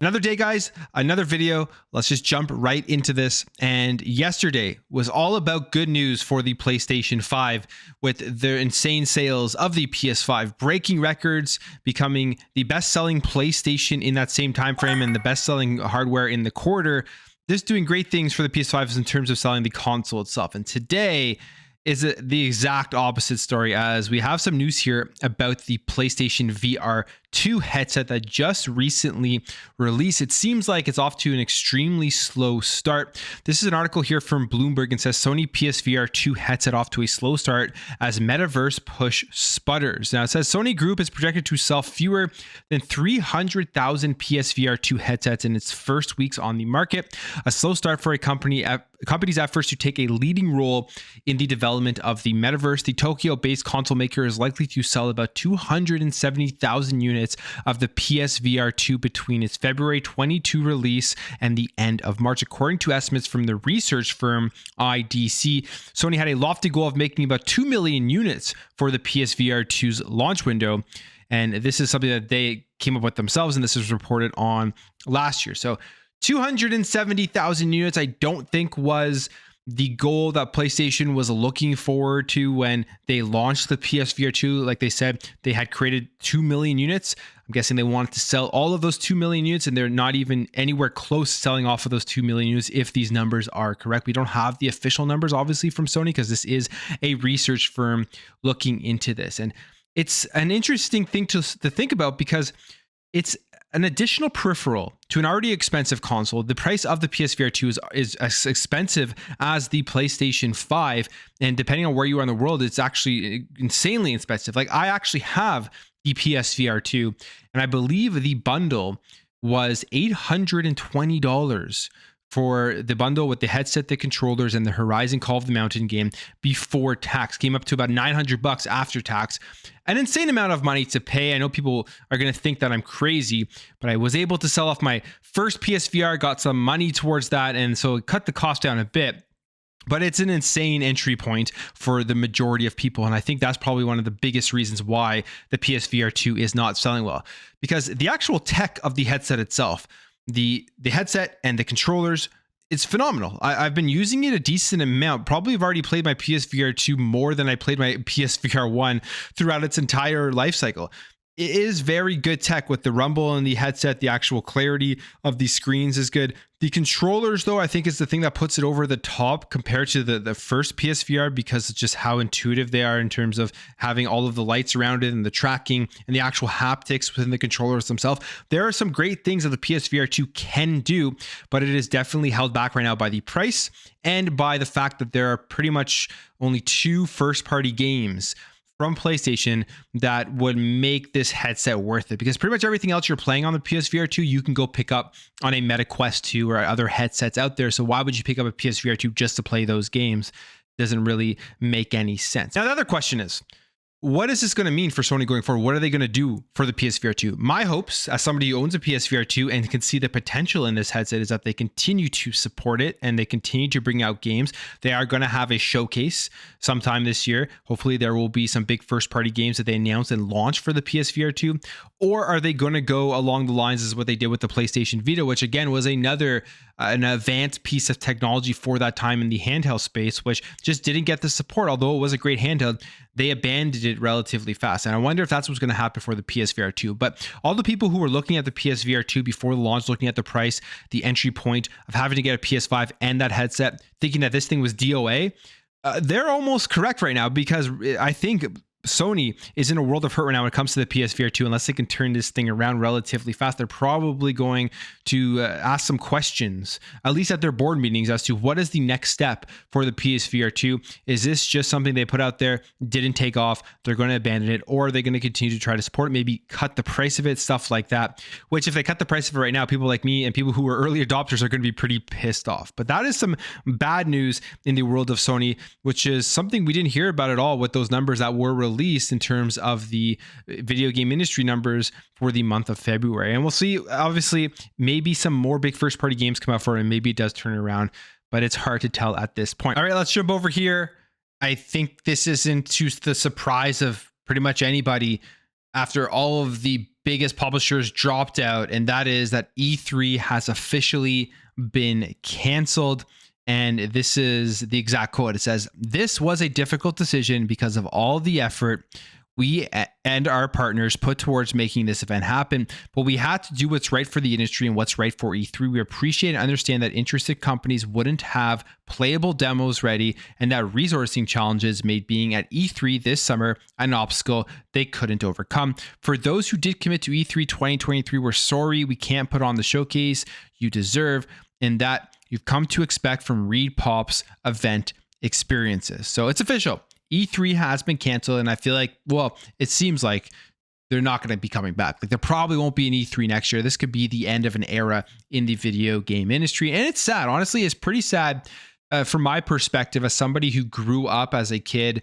Another day, guys, another video. Let's just jump right into this. And yesterday was all about good news for the PlayStation 5 with the insane sales of the PS5, breaking records, becoming the best-selling PlayStation in that same time frame and the best-selling hardware in the quarter. This is doing great things for the PS5 in terms of selling the console itself. And today is the exact opposite story, as we have some news here about the PlayStation VR 2 headset that just recently released. It seems like it's off to an extremely slow start. This is an article here from Bloomberg and says Sony PSVR 2 headset off to a slow start as metaverse push sputters. Now it says Sony Group is projected to sell fewer than 300,000 PSVR 2 headsets in its first weeks on the market. A slow start for a company's efforts to take a leading role in the development of the metaverse. The Tokyo-based console maker is likely to sell about 270,000 units of the PSVR 2 between its February 22 release and the end of March. According to estimates from the research firm IDC, Sony had a lofty goal of making about 2 million units for the PSVR 2's launch window. And this is something that they came up with themselves, and this was reported on last year. So 270,000 units, I don't think was the goal that PlayStation was looking forward to when they launched the PSVR 2. Like they said, they had created 2 million units. I'm guessing they wanted to sell all of those 2 million units, and they're not even anywhere close to selling off of those 2 million units if these numbers are correct. We don't have the official numbers, obviously, from Sony, because this is a research firm looking into this. And it's an interesting thing to think about, because it's an additional peripheral to an already expensive console. The price of the PSVR 2 is as expensive as the PlayStation 5. And depending on where you are in the world, it's actually insanely expensive. Like, I actually have the PSVR 2, and I believe the bundle was $820 for the bundle with the headset, the controllers, and the Horizon Call of the Mountain game before tax. Came up to about $900 after tax. An insane amount of money to pay. I know people are going to think that I'm crazy, but I was able to sell off my first PSVR, got some money towards that, and so it cut the cost down a bit. But it's an insane entry point for the majority of people. And I think that's probably one of the biggest reasons why the PSVR 2 is not selling well. Because the actual tech of the headset itself, the headset and the controllers, it's phenomenal. I've been using it a decent amount. Probably have already played my PSVR 2 more than I played my PSVR 1 throughout its entire life cycle. It is very good tech with the rumble and the headset. The actual clarity of the screens is good. The controllers, though, I think is the thing that puts it over the top compared to the first PSVR, because it's just how intuitive they are in terms of having all of the lights around it and the tracking and the actual haptics within the controllers themselves. There are some great things that the PSVR 2 can do, but it is definitely held back right now by the price and by the fact that there are pretty much only 2 first-party games from PlayStation that would make this headset worth it, because pretty much everything else you're playing on the PSVR 2 you can go pick up on a Meta Quest 2 or other headsets out there. So why would you pick up a PSVR 2 just to play those games? Doesn't really make any sense. Now the other question is, what is this going to mean for Sony going forward? What are they going to do for the PSVR 2? My hopes, as somebody who owns a PSVR 2 and can see the potential in this headset, is that they continue to support it and they continue to bring out games. They are going to have a showcase sometime this year. Hopefully there will be some big first-party games that they announce and launch for the PSVR 2. Or are they going to go along the lines as what they did with the PlayStation Vita, which again was another an advanced piece of technology for that time in the handheld space, which just didn't get the support. Although it was a great handheld, they abandoned it relatively fast. And I wonder if that's what's going to happen for the PSVR 2. But all the people who were looking at the PSVR 2 before the launch, looking at the price, the entry point of having to get a PS5 and that headset, thinking that this thing was DOA, they're almost correct right now, because I think Sony is in a world of hurt right now when it comes to the PSVR 2. Unless they can turn this thing around relatively fast, they're probably going to ask some questions, at least at their board meetings, as to what is the next step for the PSVR 2. Is this just something they put out there, didn't take off, they're going to abandon it, or are they going to continue to try to support it, maybe cut the price of it, stuff like that? Which, if they cut the price of it right now, people like me and people who are early adopters are going to be pretty pissed off. But that is some bad news in the world of Sony, which is something we didn't hear about at all with those numbers that were released in terms of the video game industry numbers for the month of February. And we'll see, obviously, maybe some more big first party games come out for it, and maybe it does turn around, but it's hard to tell at this point. All right, let's jump over here. I think this isn't to the surprise of pretty much anybody after all of the biggest publishers dropped out, and that is that E3 has officially been canceled. And this is the exact quote. It says, "This was a difficult decision because of all the effort we and our partners put towards making this event happen, but we had to do what's right for the industry and what's right for E3. We appreciate and understand that interested companies wouldn't have playable demos ready, and that resourcing challenges made being at E3 this summer an obstacle they couldn't overcome. For those who did commit to E3 2023, we're sorry we can't put on the showcase you deserve and that you've come to expect from ReedPop's event experiences." So it's official. E3 has been canceled, and I feel like, well, it seems like they're not going to be coming back. Like, there probably won't be an E3 next year. This could be the end of an era in the video game industry, and it's sad. Honestly, it's pretty sad from my perspective as somebody who grew up as a kid,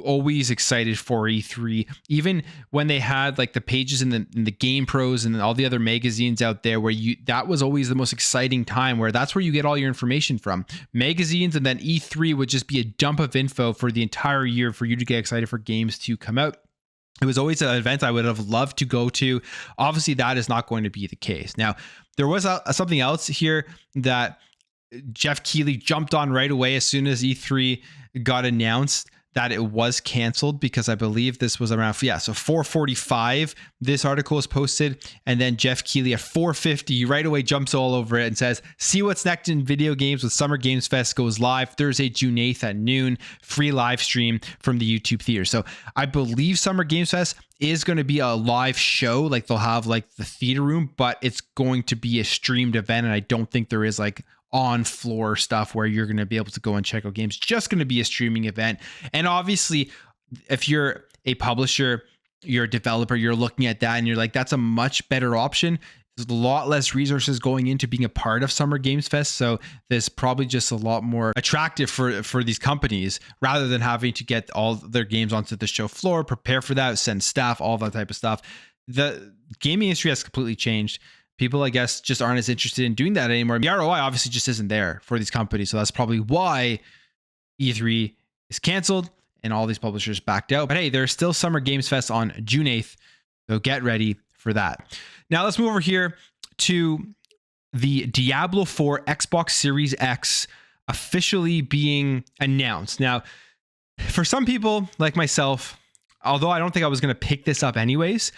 always excited for E3. Even when they had like the pages in the Game Pros and all the other magazines out there, where that was always the most exciting time, where that's where you get all your information from, magazines, and then E3 would just be a dump of info for the entire year for you to get excited for games to come out. It was always an event I would have loved to go to. Obviously, that is not going to be the case. Now, there was something else here that Jeff Keighley jumped on right away as soon as E3 got announced that it was canceled, because I believe this was around, so 4:45 this article was posted, and then Jeff Keighley at 4:50 right away jumps all over it and says, "See what's next in video games with Summer Games Fest goes live Thursday, June 8th at noon, free live stream from the YouTube theater." So I believe Summer Games Fest is going to be a live show, like they'll have like the theater room, but it's going to be a streamed event, and I don't think there is like on floor stuff where you're going to be able to go and check out games. Just going to be a streaming event. And obviously, if you're a publisher, you're a developer, you're looking at that and you're like, that's a much better option. There's a lot less resources going into being a part of Summer Games Fest, so there's probably just a lot more attractive for these companies, rather than having to get all their games onto the show floor, prepare for that, send staff, all that type of stuff. The gaming industry has completely changed. People, I guess, just aren't as interested in doing that anymore. The ROI obviously just isn't there for these companies. So that's probably why E3 is canceled and all these publishers backed out. But hey, there's still Summer Games Fest on June 8th. So get ready for that. Now let's move over here to the Diablo 4 Xbox Series X officially being announced. Now, for some people like myself, although I don't think I was going to pick this up anyways,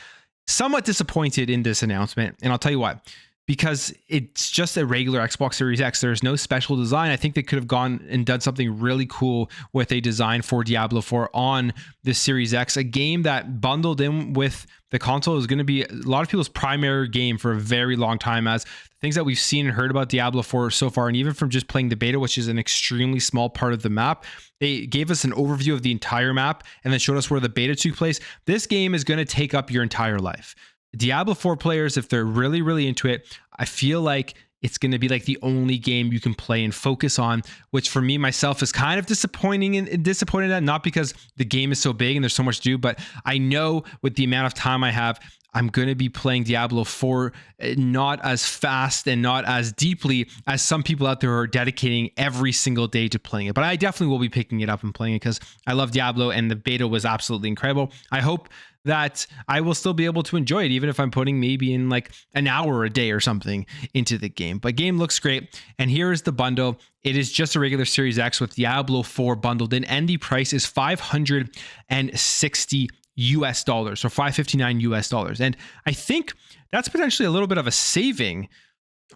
somewhat disappointed in this announcement, and I'll tell you why. Because it's just a regular Xbox Series X. There's no special design. I think they could have gone and done something really cool with a design for Diablo 4 on the Series X, a game that bundled in with the console is going to be a lot of people's primary game for a very long time, as things that we've seen and heard about Diablo 4 so far, and even from just playing the beta, which is an extremely small part of the map. They gave us an overview of the entire map and then showed us where the beta took place. This game is going to take up your entire life. Diablo 4 players, if they're really, really into it, I feel like it's going to be like the only game you can play and focus on, which for me, myself, is kind of disappointing and disappointed at, not because the game is so big and there's so much to do, but I know with the amount of time I have, I'm going to be playing Diablo 4 not as fast and not as deeply as some people out there are dedicating every single day to playing it. But I definitely will be picking it up and playing it because I love Diablo and the beta was absolutely incredible. I hope that I will still be able to enjoy it, even if I'm putting maybe in like an hour a day or something into the game. But game looks great. And here is the bundle. It is just a regular Series X with Diablo 4 bundled in, and the price is $560 US, so $559 US. And I think that's potentially a little bit of a saving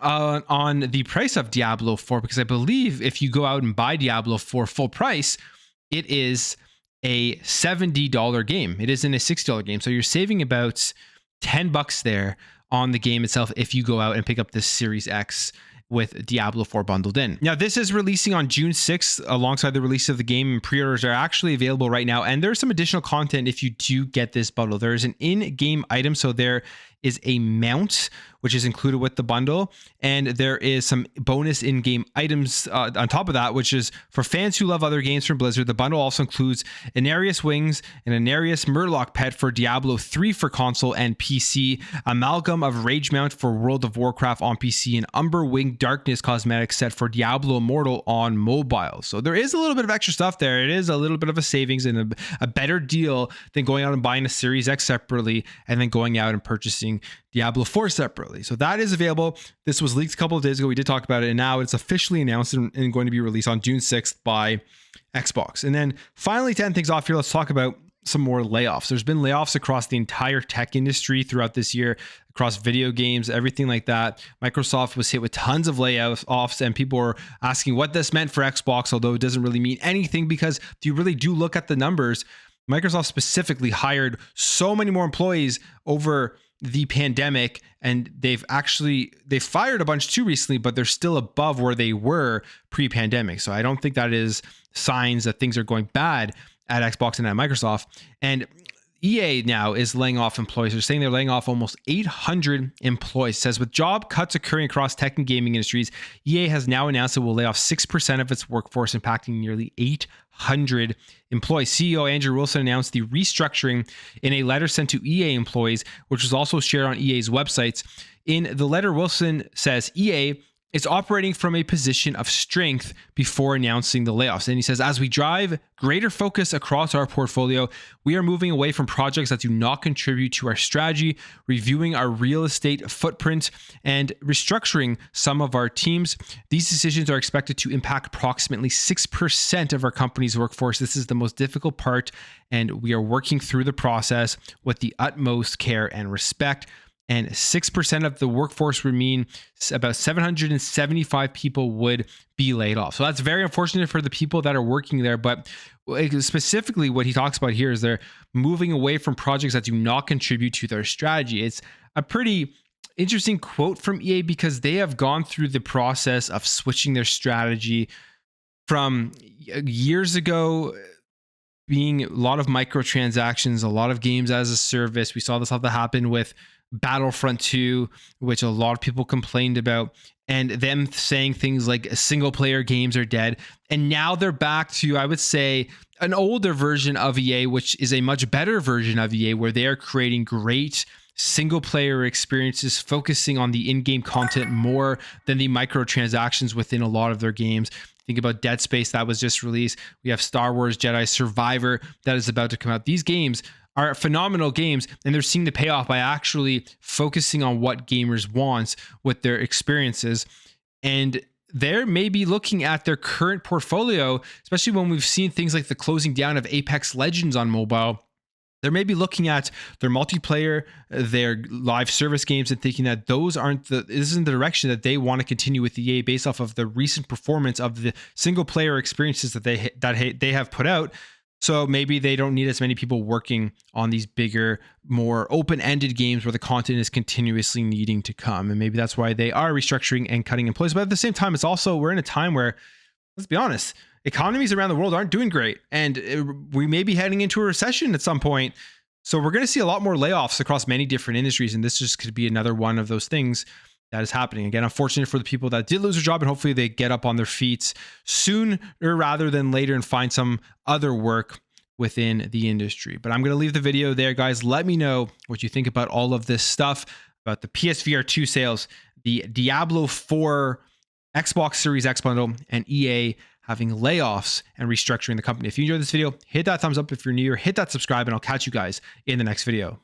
on the price of Diablo 4, because I believe if you go out and buy Diablo 4 full price, it is a $70 game. It isn't a $60 game. So you're saving about $10 there on the game itself if you go out and pick up this Series X with Diablo 4 bundled in. Now, this is releasing on June 6th alongside the release of the game, and pre-orders are actually available right now. And there's some additional content if you do get this bundle. There is an in-game item. So there is a mount, which is included with the bundle. And there is some bonus in-game items on top of that, which is for fans who love other games from Blizzard. The bundle also includes Inarius Wings, an Inarius Murloc pet for Diablo 3 for console and PC, Amalgam of Rage Mount for World of Warcraft on PC, and Umber Wing Darkness cosmetic set for Diablo Immortal on mobile. So there is a little bit of extra stuff there. It is a little bit of a savings and a better deal than going out and buying a Series X separately and then going out and purchasing Diablo 4 separately. So that is available. This was leaked a couple of days ago. We did talk about it, and now it's officially announced and going to be released on June 6th by Xbox. And then finally, to end things off here, let's talk about some more layoffs. There's been layoffs across the entire tech industry throughout this year, across video games, everything like that. Microsoft was hit with tons of layoffs, and people were asking what this meant for Xbox, although it doesn't really mean anything, because if you really do look at the numbers, Microsoft specifically hired so many more employees over the pandemic, and they've fired a bunch too recently, but they're still above where they were pre-pandemic. So I don't think that is signs that things are going bad at Xbox and at Microsoft. And EA now is laying off employees. They're saying they're laying off almost 800 employees. It says with job cuts occurring across tech and gaming industries, EA has now announced it will lay off 6% of its workforce, impacting nearly 800 employees. CEO Andrew Wilson announced the restructuring in a letter sent to EA employees, which was also shared on EA's websites. In the letter, Wilson says EA is operating from a position of strength before announcing the layoffs. And he says, as we drive greater focus across our portfolio, we are moving away from projects that do not contribute to our strategy, reviewing our real estate footprint, and restructuring some of our teams. These decisions are expected to impact approximately 6% of our company's workforce. This is the most difficult part, and we are working through the process with the utmost care and respect. And 6% of the workforce would mean about 775 people would be laid off. So that's very unfortunate for the people that are working there. But specifically what he talks about here is they're moving away from projects that do not contribute to their strategy. It's a pretty interesting quote from EA, because they have gone through the process of switching their strategy from years ago being a lot of microtransactions, a lot of games as a service. We saw this have to happen with Battlefront 2, which a lot of people complained about, and them saying things like single player games are dead. And now they're back to, I would say, an older version of EA, which is a much better version of EA, where they are creating great single player experiences, focusing on the in-game content more than the microtransactions within a lot of their games. Think about Dead Space that was just released. We have Star Wars Jedi Survivor that is about to come out. These games are phenomenal games, and they're seeing the payoff by actually focusing on what gamers want with their experiences. And they're maybe looking at their current portfolio, especially when we've seen things like the closing down of Apex Legends on mobile. They're maybe looking at their multiplayer, their live service games, and thinking that this isn't the direction that they want to continue with EA based off of the recent performance of the single player experiences that they have put out. So maybe they don't need as many people working on these bigger, more open-ended games where the content is continuously needing to come. And maybe that's why they are restructuring and cutting employees. But at the same time, it's also, we're in a time where, let's be honest, economies around the world aren't doing great. And we may be heading into a recession at some point. So we're going to see a lot more layoffs across many different industries. And this just could be another one of those things that is happening. Again, unfortunate for the people that did lose their job, and hopefully they get up on their feet sooner rather than later and find some other work within the industry. But I'm going to leave the video there, guys. Let me know what you think about all of this stuff, about the PSVR 2 sales, the Diablo 4 Xbox Series X bundle, and EA having layoffs and restructuring the company. If you enjoyed this video, hit that thumbs up. If you're new, hit that subscribe, and I'll catch you guys in the next video.